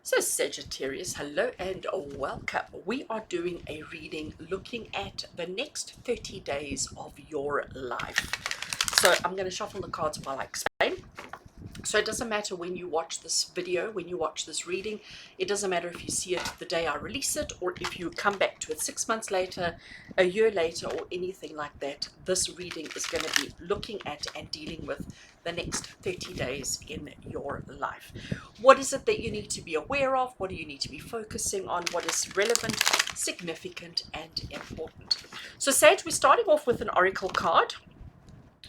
So Sagittarius, hello and welcome. We are doing a reading looking at the next 30 days of your life. So I'm going to shuffle the cards while I explain. So it doesn't matter when you watch this video, when you watch this reading, it doesn't matter if you see it the day I release it or if you come back to it 6 months later, a year later, or anything like that. This reading is going to be looking at and dealing with the next 30 days in your life. What is it that you need to be aware of? What do you need to be focusing on? What is relevant, significant, and important? So Sage, we're starting off with an oracle card,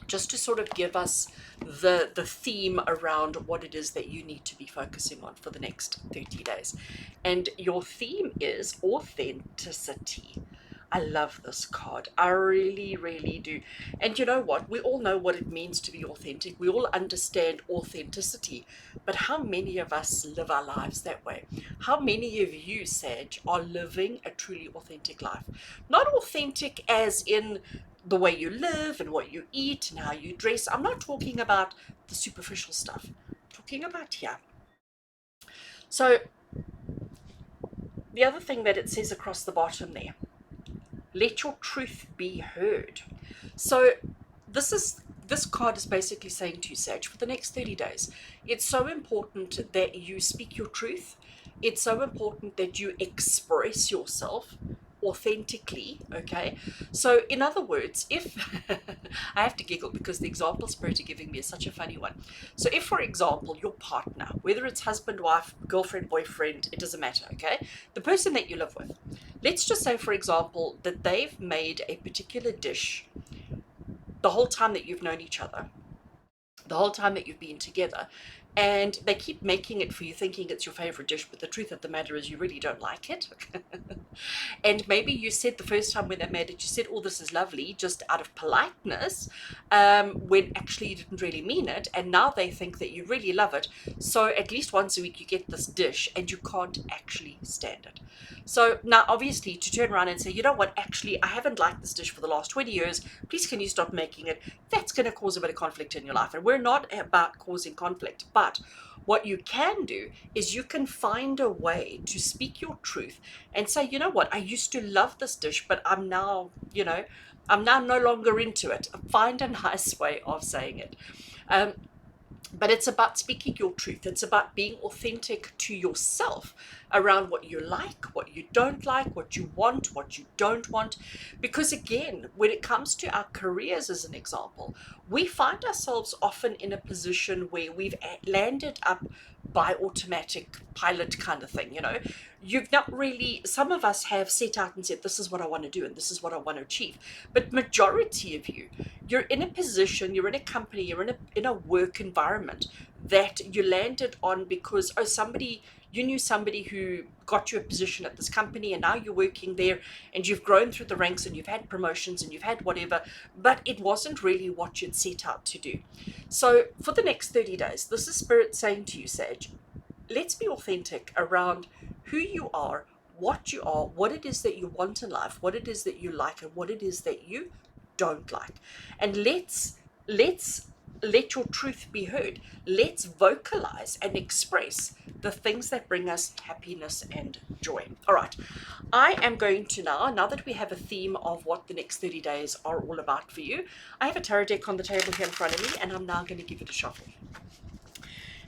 just to sort of give us the theme around what it is that you need to be focusing on for the next 30 days. And your theme is authenticity. I love this card. I really, really do. And you know what? We all know what it means to be authentic. We all understand authenticity. But how many of us live our lives that way? How many of you, Sag, are living a truly authentic life? Not authentic as in the way you live and what you eat and how you dress. I'm not talking about the superficial stuff. I'm talking about here. So the other thing that it says across the bottom there, let your truth be heard. So this card is basically saying to you, Sage, for the next 30 days, it's so important that you speak your truth. It's so important that you express yourself authentically. Okay, so in other words, if I have to giggle because the example Spirit are giving me is such a funny one. So if, for example, your partner, whether it's husband, wife, girlfriend, boyfriend, it doesn't matter, okay, the person that you live with, let's just say, for example, that they've made a particular dish the whole time that you've known each other, the whole time that you've been together, and they keep making it for you thinking it's your favorite dish, but the truth of the matter is you really don't like it. And maybe you said the first time when they made it, you said, oh, this is lovely, just out of politeness, when actually you didn't really mean it, and now they think that you really love it. So at least once a week you get this dish and you can't actually stand it. So now obviously to turn around and say, you know what, actually I haven't liked this dish for the last 20 years, please can you stop making it, that's going to cause a bit of conflict in your life. And we're not about causing conflict, but what you can do is you can find a way to speak your truth and say, you know what, I used to love this dish, but I'm now no longer into it. Find a nice way of saying it. But it's about speaking your truth. It's about being authentic to yourself around what you like, what you don't like, what you want, what you don't want. Because again, when it comes to our careers, as an example, we find ourselves often in a position where we've landed up by automatic pilot kind of thing. You've not really, some of us have set out and said, this is what I want to do and this is what I want to achieve. But majority of you, you're in a position, you're in a company, you're in a work environment that you landed on because you knew somebody who got you a position at this company, and now you're working there and you've grown through the ranks and you've had promotions and you've had whatever, but it wasn't really what you'd set out to do. So for the next 30 days, this is Spirit saying to you, Sage, let's be authentic around who you are, what it is that you want in life, what it is that you like, and what it is that you don't like. And let's let your truth be heard. Let's vocalize and express the things that bring us happiness and joy. All right, I am going to now that we have a theme of what the next 30 days are all about for you, I have a tarot deck on the table here in front of me, and I'm now going to give it a shuffle.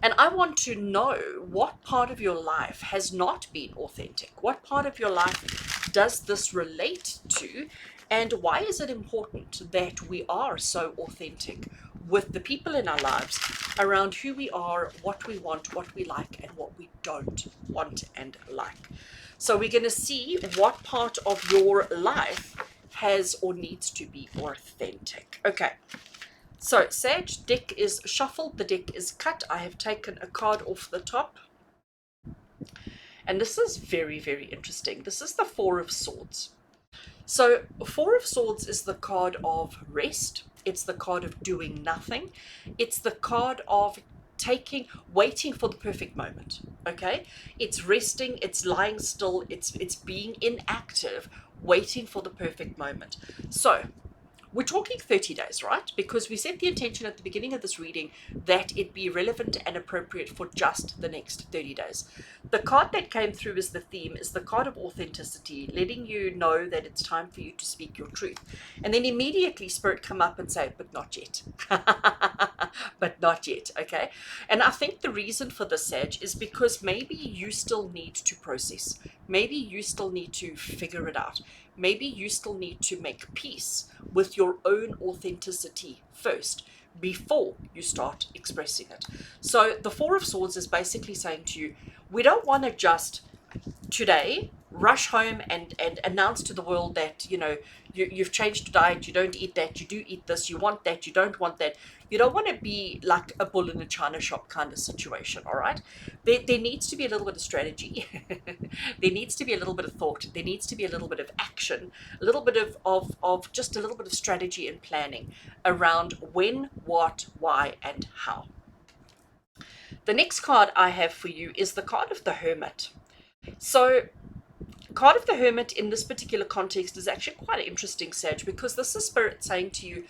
And I want to know what part of your life has not been authentic. What part of your life does this relate to? And why is it important that we are so authentic with the people in our lives around who we are, what we want, what we like, and what we don't want and like? So we're going to see what part of your life has or needs to be authentic. Okay. So Sage, deck is shuffled, the deck is cut. I have taken a card off the top. And this is very, very interesting. This is the Four of Swords. So Four of Swords is the card of rest. It's the card of doing nothing. It's the card of waiting for the perfect moment. Okay? It's resting, it's lying still, it's being inactive, waiting for the perfect moment. So We're talking 30 days, right? Because we set the intention at the beginning of this reading that it be relevant and appropriate for just the next 30 days. The card that came through as the theme is the card of authenticity, letting you know that it's time for you to speak your truth. And then immediately Spirit come up and say, but not yet. But not yet, okay? And I think the reason for this, Sag, is because maybe you still need to process. Maybe you still need to figure it out. Maybe you still need to make peace with your own authenticity first before you start expressing it. So the Four of Swords is basically saying to you, we don't want to just today rush home and announce to the world that, you know, you've changed your diet, you don't eat that, you do eat this, you want that, you don't want that. You don't want to be like a bull in a china shop kind of situation, all right? There needs to be a little bit of strategy. There needs to be a little bit of thought. There needs to be a little bit of action, a little bit of just a little bit of strategy and planning around when, what, why, and how. The next card I have for you is the card of the Hermit. So card of the Hermit in this particular context is actually quite interesting, Sage, because this is Spirit saying to you,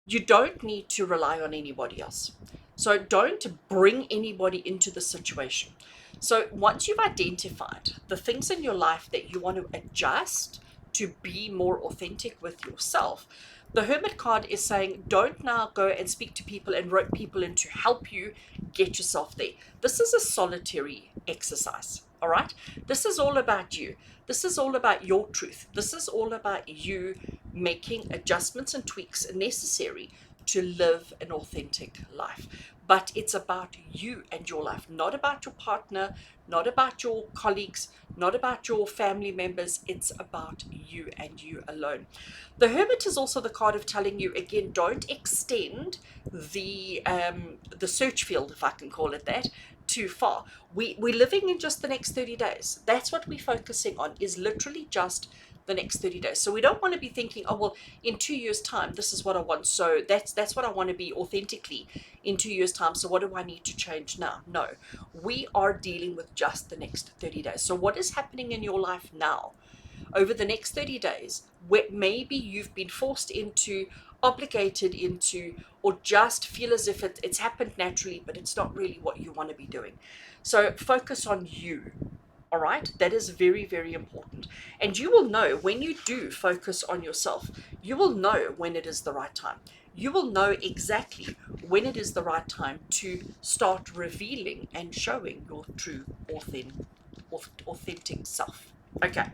you don't need to rely on anybody else. So don't bring anybody into the situation. So once you've identified the things in your life that you want to adjust to be more authentic with yourself, the Hermit card is saying, don't now go and speak to people and rope people in to help you get yourself there. This is a solitary exercise, all right? This is all about you. This is all about your truth. This is all about you making adjustments and tweaks necessary to live an authentic life. But it's about you and your life, not about your partner, not about your colleagues, not about your family members. It's about you and you alone. The Hermit is also the card of telling you, again, don't extend the search field, if I can call it that, too far. We're living in just the next 30 days. That's what we're focusing on, is literally just the next 30 days. So we don't want to be thinking, oh, well, in 2 years' time, this is what I want. So that's what I want to be authentically in 2 years' time. So what do I need to change now? No, we are dealing with just the next 30 days. So what is happening in your life now over the next 30 days, where maybe you've been forced into, obligated into, or just feel as if it's happened naturally, but it's not really what you want to be doing. So focus on you. All right, that is very, very important. And you will know when you do focus on yourself, you will know when it is the right time. You will know exactly when it is the right time to start revealing and showing your true, authentic self. Okay.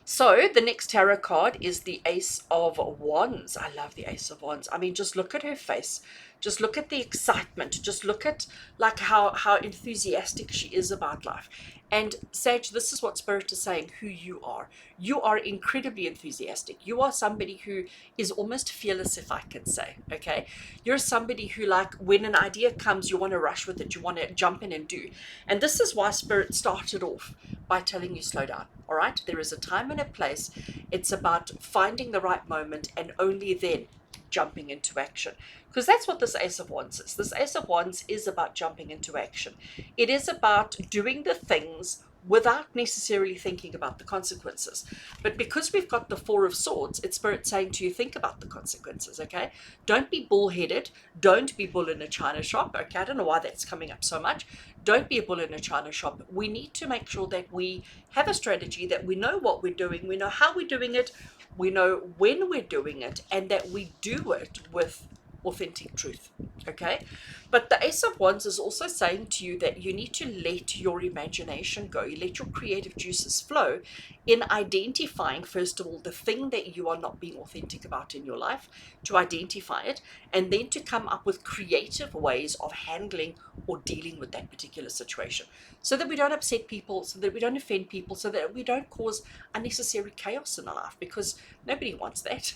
So the next tarot card is the Ace of Wands. I love the Ace of Wands. I mean, just look at her face. Just look at the excitement. Just look at like how enthusiastic she is about life. And Sage, this is what Spirit is saying, who you are. You are incredibly enthusiastic. You are somebody who is almost fearless, if I can say, okay? You're somebody who, like, when an idea comes, you want to rush with it. You want to jump in and do. And this is why Spirit started off by telling you slow down, all right? There is a time and a place. It's about finding the right moment and only then jumping into action, because that's what this Ace of Wands is. This Ace of Wands is about jumping into action. It is about doing the things without necessarily thinking about the consequences. But because we've got the Four of Swords, it's Spirit saying to you, think about the consequences, okay? Don't be bull-headed. Don't be bull in a china shop, okay? I don't know why that's coming up so much. Don't be a bull in a china shop. We need to make sure that we have a strategy, that we know what we're doing, we know how we're doing it, we know when we're doing it, and that we do it with authentic truth, okay? But the Ace of Wands is also saying to you that you need to let your imagination go. You let your creative juices flow in identifying, first of all, the thing that you are not being authentic about in your life, to identify it, and then to come up with creative ways of handling or dealing with that particular situation, so that we don't upset people, so that we don't offend people, so that we don't cause unnecessary chaos in our life, because nobody wants that.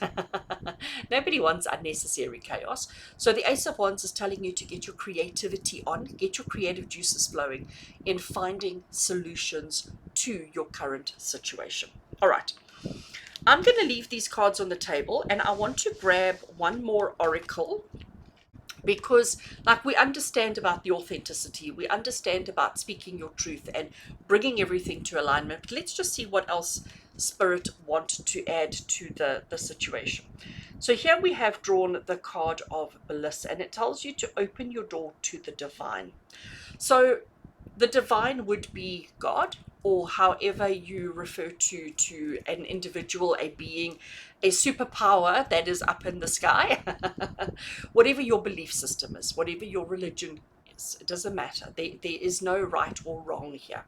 Nobody wants unnecessary chaos. So the Ace of Wands is telling you to get your creativity on, get your creative juices flowing in finding solutions to your current situation. All right, I'm going to leave these cards on the table, and I want to grab one more oracle because like we understand about the authenticity, we understand about speaking your truth and bringing everything to alignment. But let's just see what else spirit want to add to the situation. So here we have drawn the card of bliss, and it tells you to open your door to the divine. So the divine would be God, or however you refer to an individual, a being, a superpower that is up in the sky. Whatever your belief system is, whatever your religion is, it doesn't matter. There is no right or wrong here.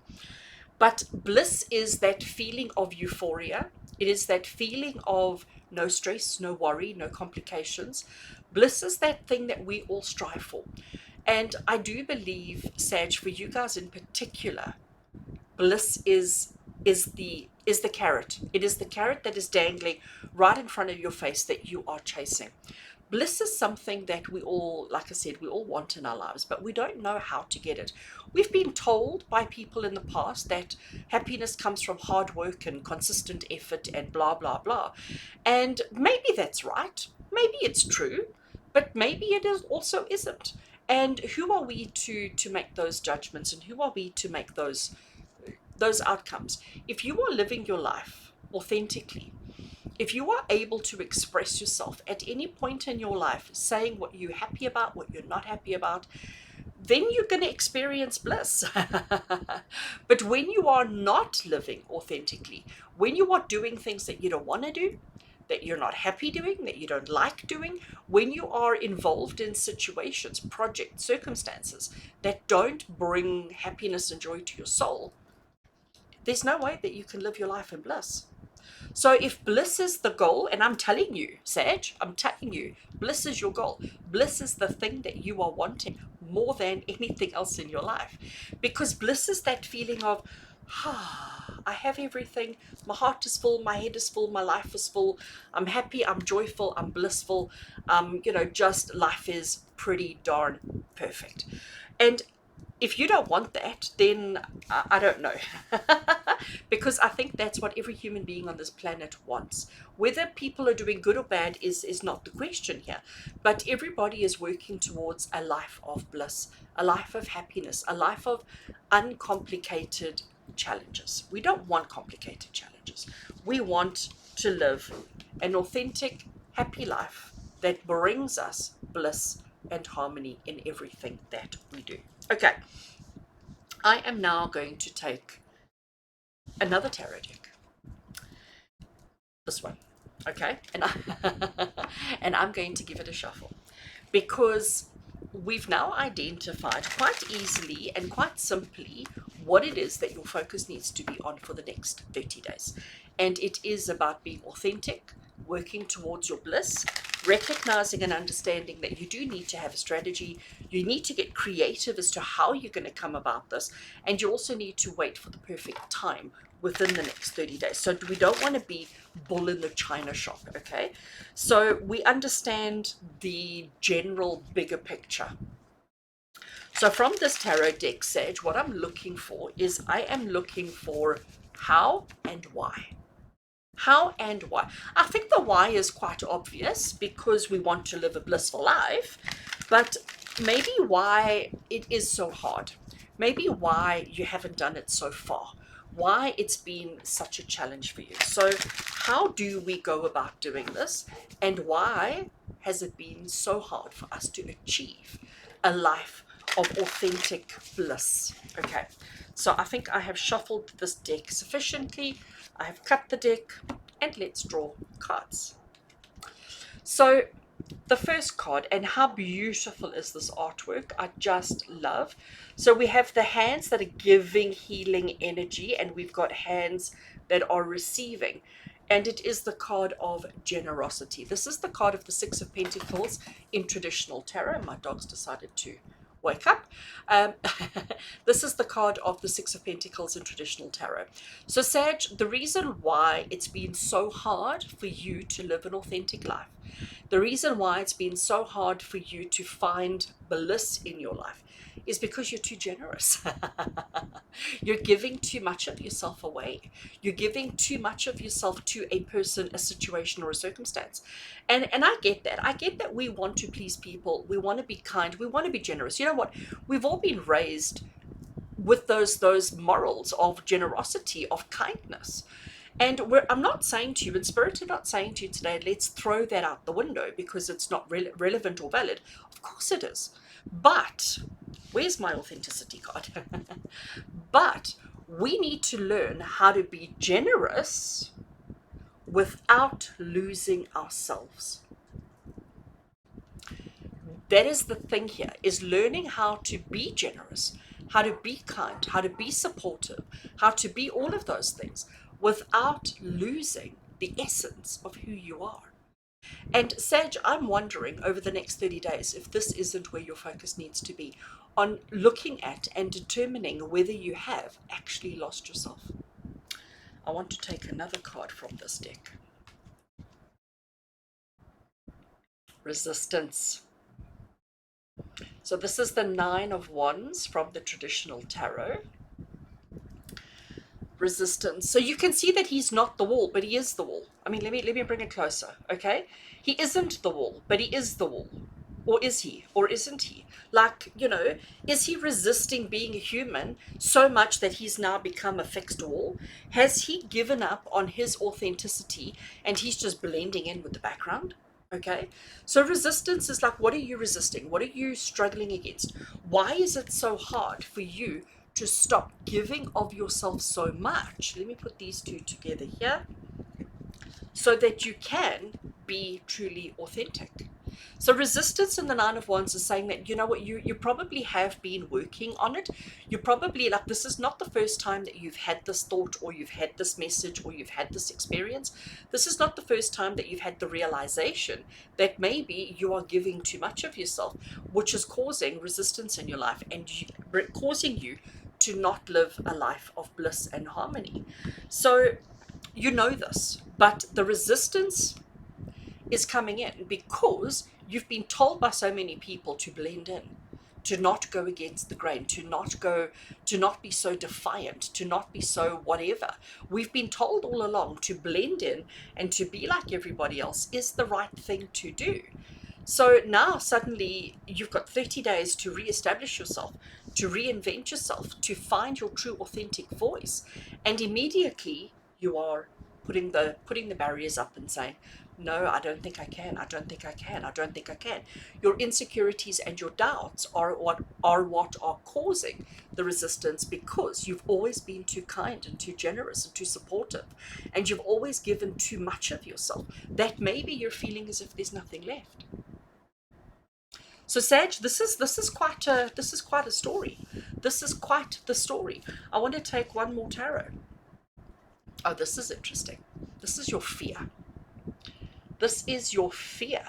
But bliss is that feeling of euphoria. It is that feeling of no stress, no worry, no complications. Bliss is that thing that we all strive for. And I do believe, Sag, for you guys in particular, bliss is the carrot. It is the carrot that is dangling right in front of your face that you are chasing. Bliss is something that we all, like I said, we all want in our lives, but we don't know how to get it. We've been told by people in the past that happiness comes from hard work and consistent effort and blah, blah, blah. And maybe that's right. Maybe it's true, but maybe it is also isn't. And who are we to make those judgments, and who are we to make those outcomes? If you are living your life authentically, if you are able to express yourself at any point in your life, saying what you're happy about, what you're not happy about, then you're going to experience bliss. But when you are not living authentically, when you are doing things that you don't want to do, that you're not happy doing, that you don't like doing, when you are involved in situations, projects, circumstances that don't bring happiness and joy to your soul, there's no way that you can live your life in bliss. So if bliss is the goal, and I'm telling you, Sag, I'm telling you, bliss is your goal. Bliss is the thing that you are wanting more than anything else in your life. Because bliss is that feeling of, I have everything, my heart is full, my head is full, my life is full, I'm happy, I'm joyful, I'm blissful, just life is pretty darn perfect. And if you don't want that, then I don't know. Because I think that's what every human being on this planet wants. Whether people are doing good or bad is not the question here. But everybody is working towards a life of bliss, a life of happiness, a life of uncomplicated challenges. We don't want complicated challenges. We want to live an authentic, happy life that brings us bliss and harmony in everything that we do. Okay, I am now going to take another tarot deck, this one, okay, and I'm going to give it a shuffle, because we've now identified quite easily and quite simply what it is that your focus needs to be on for the next 30 days. And it is about being authentic, working towards your bliss, recognizing and understanding that you do need to have a strategy. You need to get creative as to how you're going to come about this. And you also need to wait for the perfect time within the next 30 days. So we don't want to be bull in the china shop, okay? So we understand the general bigger picture. So from this tarot deck, Sag, what I'm looking for is I am looking for how and why. How and why. I think the why is quite obvious, because we want to live a blissful life, but maybe why it is so hard. Maybe why you haven't done it so far. Why it's been such a challenge for you. So how do we go about doing this, and why has it been so hard for us to achieve a life of authentic bliss? Okay, so I think I have shuffled this deck sufficiently. I have cut the deck, and let's draw cards. So the first card, and how beautiful is this artwork, I just love. So we have the hands that are giving healing energy, and we've got hands that are receiving, and it is the card of generosity. This is the card of the Six of Pentacles in traditional tarot. My dog's decided to wake up. This is the card of the Six of Pentacles in traditional tarot. So Sag, the reason why it's been so hard for you to live an authentic life, the reason why it's been so hard for you to find bliss in your life, is because you're too generous. You're giving too much of yourself away. You're giving too much of yourself to a person, a situation, or a circumstance. And I get that. I get that we want to please people. We want to be kind. We want to be generous. You know what? We've all been raised with those morals of generosity, of kindness. And I'm not saying to you, in spirit, I'm not saying to you today, let's throw that out the window because it's not relevant or valid. Of course it is. But where's my authenticity card? But we need to learn how to be generous without losing ourselves. That is the thing here, is learning how to be generous, how to be kind, how to be supportive, how to be all of those things without losing the essence of who you are. And Sag, I'm wondering over the next 30 days if this isn't where your focus needs to be, on looking at and determining whether you have actually lost yourself. I want to take another card from this deck. Resistance. So this is the Nine of Wands from the traditional tarot. Resistance. So you can see that he's not the wall, but he is the wall. I mean, let me bring it closer, okay? He isn't the wall, but he is the wall. Or is he? Or isn't he? Like, you know, is he resisting being a human so much that he's now become a fixed wall? Has he given up on his authenticity and he's just blending in with the background? Okay, so resistance is like, what are you resisting? What are you struggling against? Why is it so hard for you to stop giving of yourself so much? Let me put these two together here so that you can be truly authentic. So resistance in the Nine of Wands is saying that, you know what, you probably have been working on it. You probably, like, this is not the first time that you've had this thought or you've had this message or you've had this experience. This is not the first time that you've had the realization that maybe you are giving too much of yourself, which is causing resistance in your life and causing you to not live a life of bliss and harmony. So you know this, but the resistance is coming in because you've been told by so many people to blend in, to not go against the grain, to not be so defiant, to not be so whatever. We've been told all along to blend in and to be like everybody else is the right thing to do. So now suddenly you've got 30 days to reestablish yourself, to reinvent yourself, to find your true authentic voice. And immediately you are putting the barriers up and saying, no, I don't think I can. I don't think I can. I don't think I can. Your insecurities and your doubts are what are causing the resistance, because you've always been too kind and too generous and too supportive, and you've always given too much of yourself, that maybe you're feeling as if there's nothing left. So Sag, this is quite a story. This is quite the story. I want to take one more tarot. Oh, this is interesting. This is your fear. This is your fear.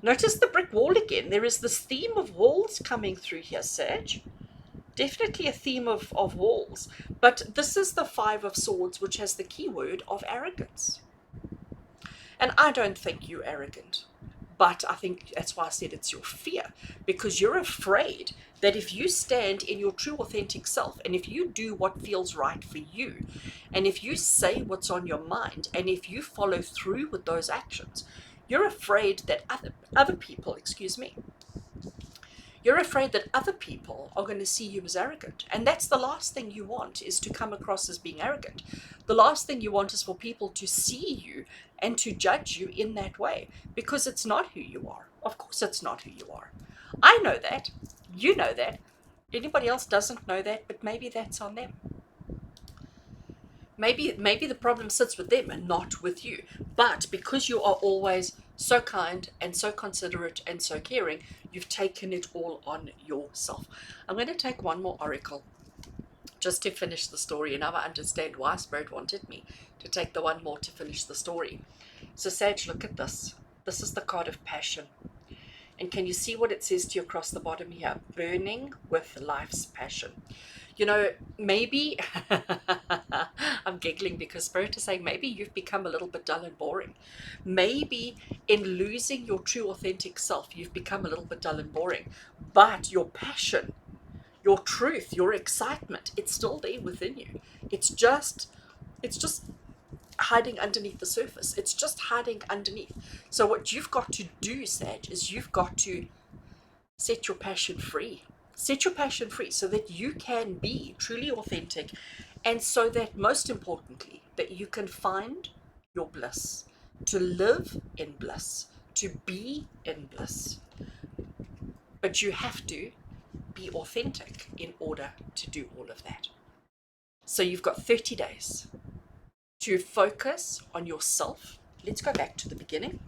Notice the brick wall again. There is this theme of walls coming through here, Sag. Definitely a theme of walls. But this is the Five of Swords, which has the keyword of arrogance. And I don't think you're arrogant. But I think that's why I said it's your fear, because you're afraid that if you stand in your true authentic self, and if you do what feels right for you, and if you say what's on your mind, and if you follow through with those actions, you're afraid that other people, you're afraid that other people are going to see you as arrogant. And that's the last thing you want, is to come across as being arrogant. The last thing you want is for people to see you and to judge you in that way, because it's not who you are. Of course it's not who you are. I know that. You know that. Anybody else doesn't know that, but maybe that's on them. Maybe the problem sits with them and not with you. But because you are always so kind and so considerate and so caring, you've taken it all on yourself. I'm going to take one more oracle just to finish the story, and now I understand why Spirit wanted me to take the one more to finish the story. So Sag, look at this. This is the card of passion. And can you see what it says to you across the bottom here? Burning with life's passion. You know, maybe, I'm giggling because Spirit is saying maybe you've become a little bit dull and boring. Maybe in losing your true authentic self, you've become a little bit dull and boring. But your passion your truth, your excitement, it's still there within you. It's just hiding underneath the surface. It's just hiding underneath. So what you've got to do, Sag, is you've got to set your passion free. Set your passion free so that you can be truly authentic, and so that, most importantly, that you can find your bliss, to live in bliss, to be in bliss. But you have to be authentic in order to do all of that. So you've got 30 days to focus on yourself. Let's go back to the beginning.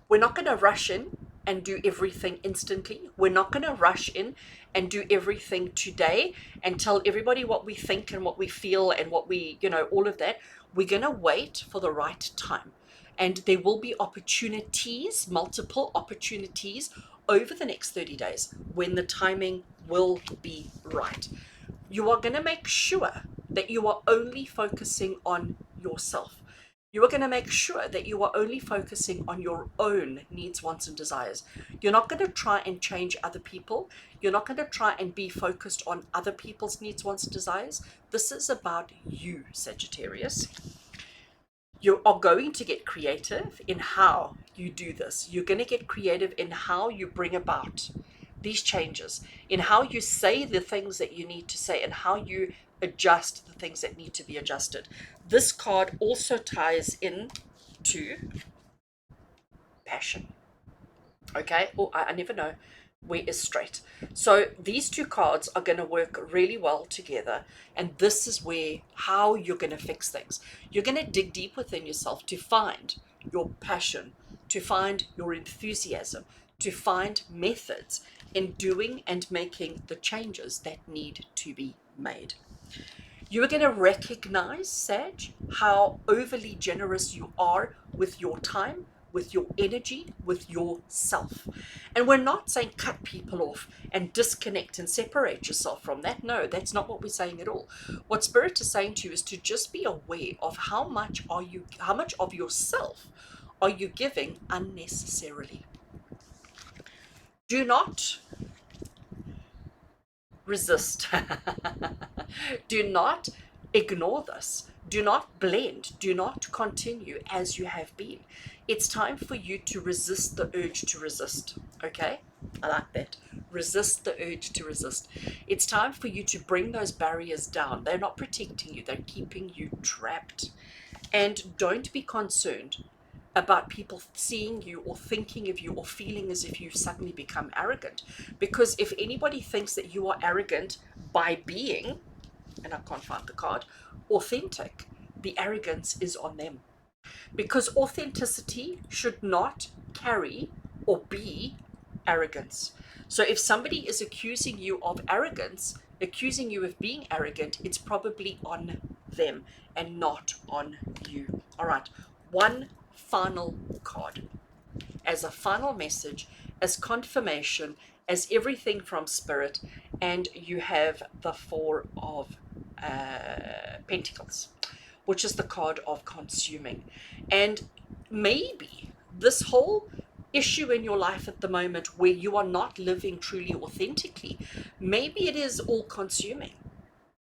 We're not going to rush in and do everything instantly. We're not going to rush in and do everything today and tell everybody what we think and what we feel and what we, all of that. We're going to wait for the right time. And there will be opportunities, multiple opportunities over the next 30 days when the timing will be right. You are going to make sure that you are only focusing on yourself. You are going to make sure that you are only focusing on your own needs, wants, and desires. You're not going to try and change other people. You're not going to try and be focused on other people's needs, wants, and desires. This is about you, Sagittarius. You are going to get creative in how you do this. You're going to get creative in how you bring about these changes, in how you say the things that you need to say, and how you adjust the things that need to be adjusted. This card also ties in to passion. Okay? Oh, I never know where is straight. So these two cards are going to work really well together, and this is where how you're going to fix things. You're going to dig deep within yourself to find your passion, to find your enthusiasm, to find methods in doing and making the changes that need to be made. You are going to recognize, Sag, how overly generous you are with your time, with your energy, with yourself. And we're not saying cut people off and disconnect and separate yourself from that. No, that's not what we're saying at all. What Spirit is saying to you is to just be aware of how much of yourself are you giving unnecessarily. Do not resist. Do not ignore this. Do not blend. Do not continue as you have been. It's time for you to resist the urge to resist. Okay? I like that. Resist the urge to resist. It's time for you to bring those barriers down. They're not protecting you. They're keeping you trapped. And don't be concerned about people seeing you or thinking of you or feeling as if you've suddenly become arrogant. Because if anybody thinks that you are arrogant by being, and I can't find the card, authentic, the arrogance is on them. Because authenticity should not carry or be arrogance. So if somebody is accusing you of arrogance, accusing you of being arrogant, it's probably on them and not on you. All right, one final card as a final message, as confirmation, as everything from Spirit, and you have the Four of Pentacles, which is the card of consuming. And maybe this whole issue in your life at the moment where you are not living truly authentically, maybe it is all consuming.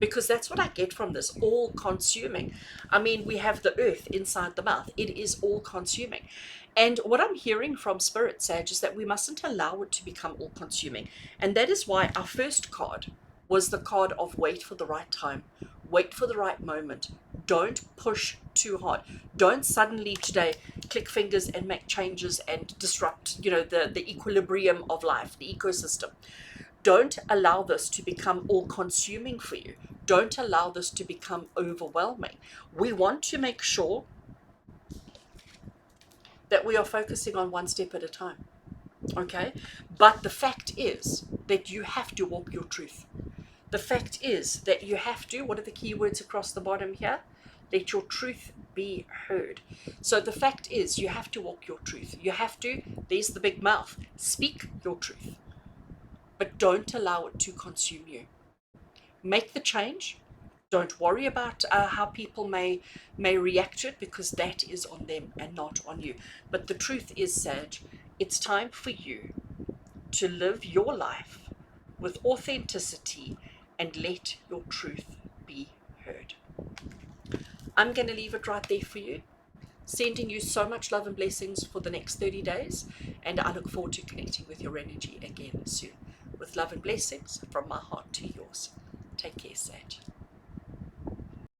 Because that's what I get from this, all consuming. I mean, we have the earth inside the mouth. It is all consuming. And what I'm hearing from Spirit, Sag, is that we mustn't allow it to become all consuming. And that is why our first card was the card of wait for the right time. Wait for the right moment. Don't push too hard. Don't suddenly today click fingers and make changes and disrupt, the equilibrium of life, the ecosystem. Don't allow this to become all-consuming for you. Don't allow this to become overwhelming. We want to make sure that we are focusing on one step at a time, okay? But the fact is that you have to walk your truth. The fact is that you have to, what are the key words across the bottom here? Let your truth be heard. So the fact is you have to walk your truth. You have to, there's the big mouth, speak your truth. But don't allow it to consume you. Make the change. Don't worry about how people may react to it, because that is on them and not on you. But the truth is, Sag, it's time for you to live your life with authenticity and let your truth be heard. I'm going to leave it right there for you. Sending you so much love and blessings for the next 30 days, and I look forward to connecting with your energy again soon. With love and blessings from my heart to yours. Take care, Sag.